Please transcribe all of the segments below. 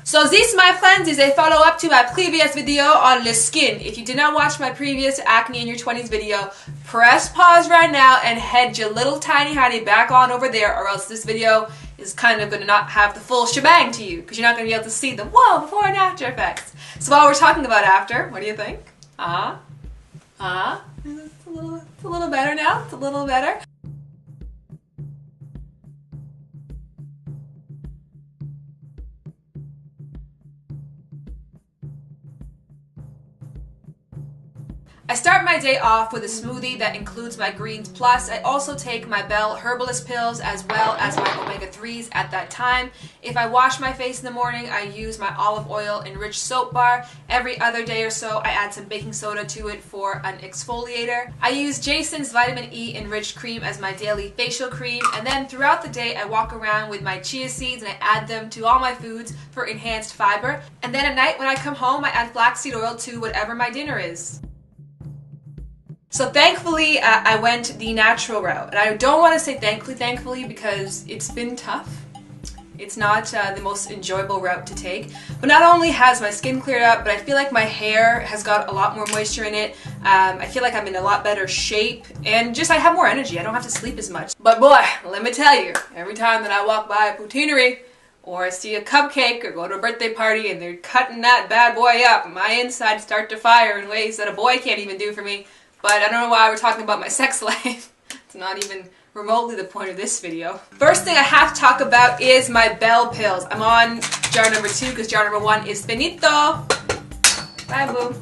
So this, my friends, is a follow-up to my previous video on the skin. If you did not watch my previous acne in your 20s video, press pause right now and head your little tiny honey back on over there, or else this video is kind of going to not have the full shebang to you, because you're not going to be able to see the whoa before and after effects. So while we're talking about after, what do you think? It's a little better now. It's a little better. I start my day off with a smoothie that includes my greens, plus I also take my Bell Herbalist pills as well as my omega-3s at that time. If I wash my face in the morning, I use my olive oil enriched soap bar. Every other day or so, I add some baking soda to it for an exfoliator. I use Jason's vitamin E enriched cream as my daily facial cream, and then throughout the day I walk around with my chia seeds and I add them to all my foods for enhanced fiber. And then at night when I come home, I add flaxseed oil to whatever my dinner is. So thankfully, I went the natural route. And I don't want to say thankfully, because it's been tough. It's not the most enjoyable route to take. But not only has my skin cleared up, but I feel like my hair has got a lot more moisture in it. I feel like I'm in a lot better shape, and just I have more energy. I don't have to sleep as much. But boy, let me tell you, every time that I walk by a poutineery, or I see a cupcake, or go to a birthday party and they're cutting that bad boy up, my insides start to fire in ways that a boy can't even do for me. But I don't know why we're talking about my sex life. It's not even remotely the point of this video. First thing I have to talk about is my Bell pills. I'm on jar number 2 because jar number 1 is finito. Bye, boo.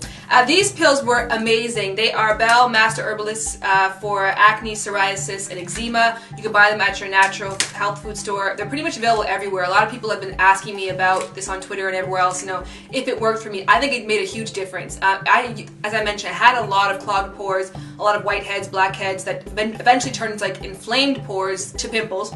These pills were amazing. They are Bell Master Herbalists for acne, psoriasis, and eczema. You can buy them at your natural health food store. They're pretty much available everywhere. A lot of people have been asking me about this on Twitter and everywhere else, if it worked for me. I think it made a huge difference. As I mentioned, I had a lot of clogged pores, a lot of whiteheads, blackheads that eventually turned into like inflamed pores to pimples.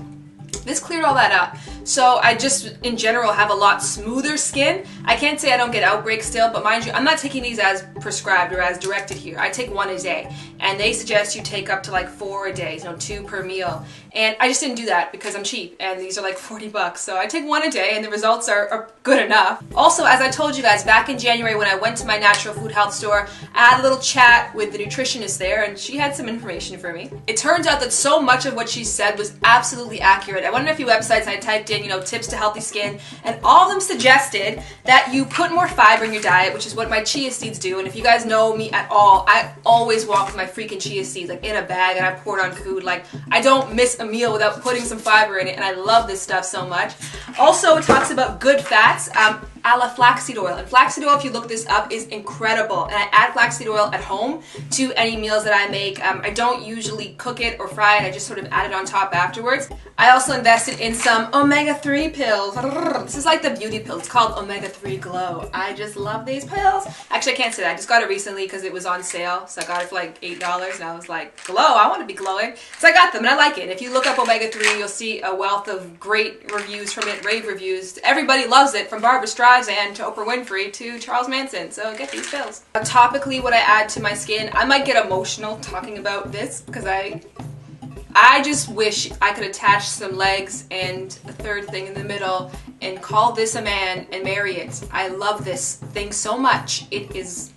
This cleared all that up. So I just, in general, have a lot smoother skin. I can't say I don't get outbreaks still, but mind you, I'm not taking these as prescribed or as directed here. I take 1 a day, and they suggest you take up to like 4 a day, 2 per meal. And I just didn't do that because I'm cheap, and these are like 40 bucks. So I take 1 a day, and the results are good enough. Also, as I told you guys, back in January when I went to my natural food health store, I had a little chat with the nutritionist there, and she had some information for me. It turns out that so much of what she said was absolutely accurate. I went on a few websites and I typed in, tips to healthy skin, and all of them suggested that you put more fiber in your diet, which is what my chia seeds do. And if you guys know me at all, I always walk with my freaking chia seeds like in a bag, and I pour it on food. Like, I don't miss a meal without putting some fiber in it, and I love this stuff so much. Also, it talks about good fats, a la flaxseed oil. And flaxseed oil, if you look this up, is incredible. And I add flaxseed oil at home to any meals that I make. I don't usually cook it or fry it. I just sort of add it on top afterwards. I also invested in some omega-3 pills. This is like the beauty pill. It's called Omega-3 Glow. I just love these pills. Actually, I can't say that. I just got it recently because it was on sale. So I got it for like $8, and I was like, glow, I want to be glowing. So I got them, and I like it. If you look up Omega-3, you'll see a wealth of great reviews from it, rave reviews. Everybody loves it, from Barbara Streisand to Oprah Winfrey to Charles Manson. So get these pills. Topically, what I add to my skin, I might get emotional talking about this because I just wish I could attach some legs and a third thing in the middle and call this a man and marry it. I love this thing so much. It is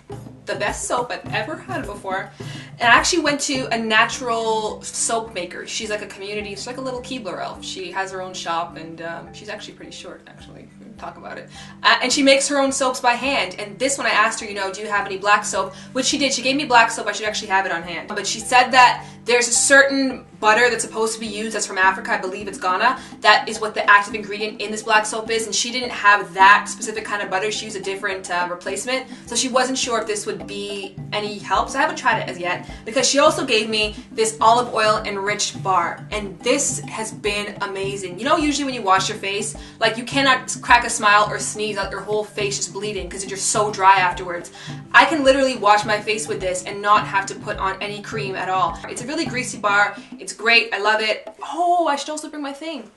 the best soap I've ever had before. And I actually went to a natural soap maker. She's like a community, she's like a little Keebler elf. She has her own shop, and she's actually pretty short, actually. We can talk about it. And she makes her own soaps by hand. And this one I asked her, do you have any black soap? Which she did. She gave me black soap. I should actually have it on hand. But she said that there's a certain butter that's supposed to be used that's from Africa, I believe it's Ghana, that is what the active ingredient in this black soap is, and she didn't have that specific kind of butter. She used a different replacement, so she wasn't sure if this would be any help, so I haven't tried it as yet, because she also gave me this olive oil enriched bar, and this has been amazing. Usually when you wash your face, like, you cannot crack a smile or sneeze out your whole face just bleeding because you're so dry afterwards. I can literally wash my face with this and not have to put on any cream at all. It's a really greasy bar. It's great. I love it. Oh, I should also bring my thing.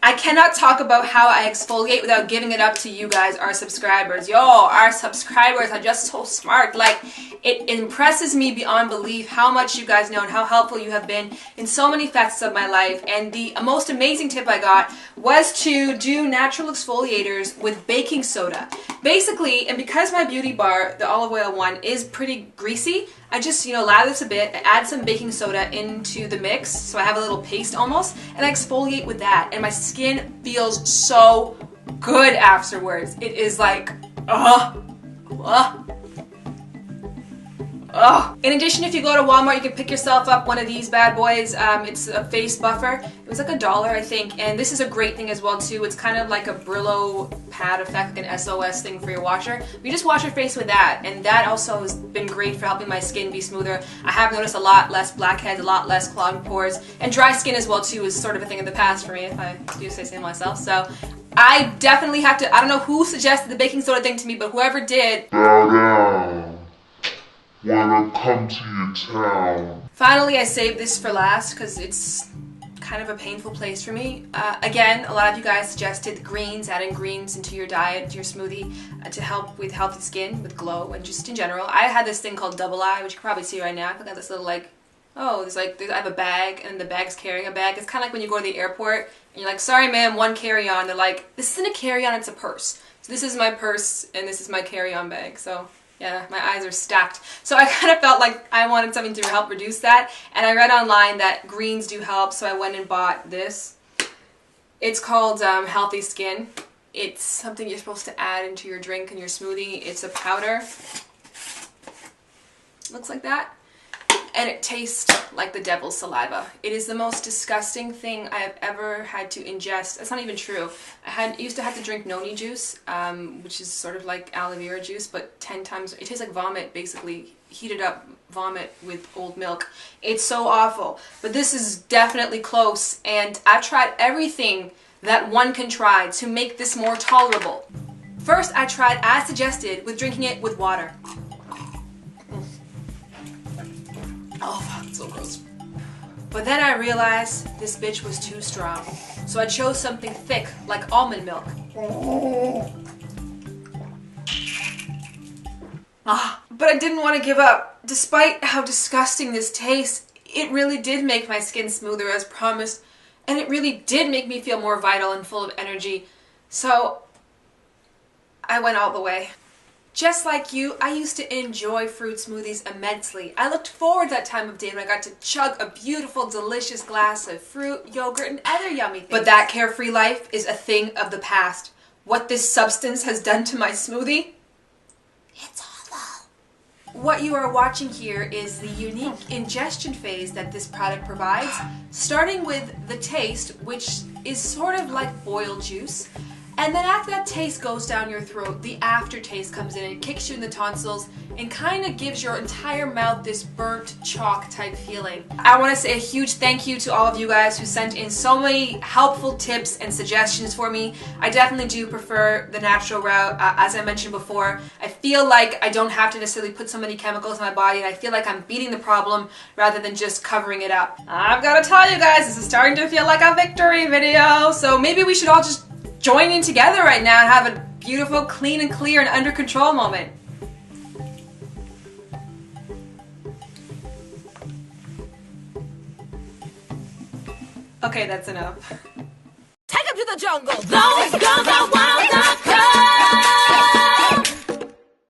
I cannot talk about how I exfoliate without giving it up to you guys, our subscribers. Yo, our subscribers are just so smart. Like, it impresses me beyond belief how much you guys know and how helpful you have been in so many facets of my life. And the most amazing tip I got was to do natural exfoliators with baking soda. Basically, and because my beauty bar, the olive oil one, is pretty greasy, I just, lather this a bit, I add some baking soda into the mix, so I have a little paste almost, and I exfoliate with that, and my skin feels so good afterwards. It is like, In addition, if you go to Walmart, you can pick yourself up one of these bad boys. It's a face buffer. It was like $1, I think, and this is a great thing as well too. It's kind of like a Brillo pad effect, like an SOS thing for your washer. You just wash your face with that, and that also has been great for helping my skin be smoother. I have noticed a lot less blackheads, a lot less clogged pores, and dry skin as well too is sort of a thing of the past for me, if I do say so myself. So I definitely have to, I don't know who suggested the baking soda thing to me, but whoever did, when I come to your town. Finally, I saved this for last because it's kind of a painful place for me. Again, a lot of you guys suggested greens, adding greens into your diet, to your smoothie, to help with healthy skin, with glow, and just in general. I had this thing called Double Eye, which you can probably see right now. I got this little I have a bag, and the bag's carrying a bag. It's kind of like when you go to the airport, and you're like, sorry ma'am, one carry-on. They're like, this isn't a carry-on, it's a purse. So this is my purse, and this is my carry-on bag, so. Yeah, my eyes are stacked. So I kind of felt like I wanted something to help reduce that. And I read online that greens do help, so I went and bought this. It's called Healthy Skin. It's something you're supposed to add into your drink and your smoothie. It's a powder. Looks like that. And it tastes like the devil's saliva. It is the most disgusting thing I have ever had to ingest. That's not even true. I used to have to drink noni juice, which is sort of like aloe vera juice, but 10 times. It tastes like vomit, basically. Heated up vomit with old milk. It's so awful. But this is definitely close, and I've tried everything that one can try to make this more tolerable. First, I tried, as suggested, with drinking it with water. Oh, it's so gross. But then I realized this bitch was too strong. So I chose something thick, like almond milk. But I didn't want to give up. Despite how disgusting this tastes, it really did make my skin smoother as promised, and it really did make me feel more vital and full of energy. So I went all the way. Just like you, I used to enjoy fruit smoothies immensely. I looked forward to that time of day when I got to chug a beautiful, delicious glass of fruit, yogurt, and other yummy things. But that carefree life is a thing of the past. What this substance has done to my smoothie? It's awful. What you are watching here is the unique ingestion phase that this product provides, starting with the taste, which is sort of like boiled juice. And then after that taste goes down your throat, the aftertaste comes in and kicks you in the tonsils and kind of gives your entire mouth this burnt chalk type feeling. I want to say a huge thank you to all of you guys who sent in so many helpful tips and suggestions for me. I definitely do prefer the natural route. As I mentioned before, I feel like I don't have to necessarily put so many chemicals in my body, and I feel like I'm beating the problem rather than just covering it up. I've got to tell you guys, this is starting to feel like a victory video, so maybe we should all just join in together right now and have a beautiful, clean and clear and under control moment. Okay, that's enough. Take him to the jungle. Those girls are wild.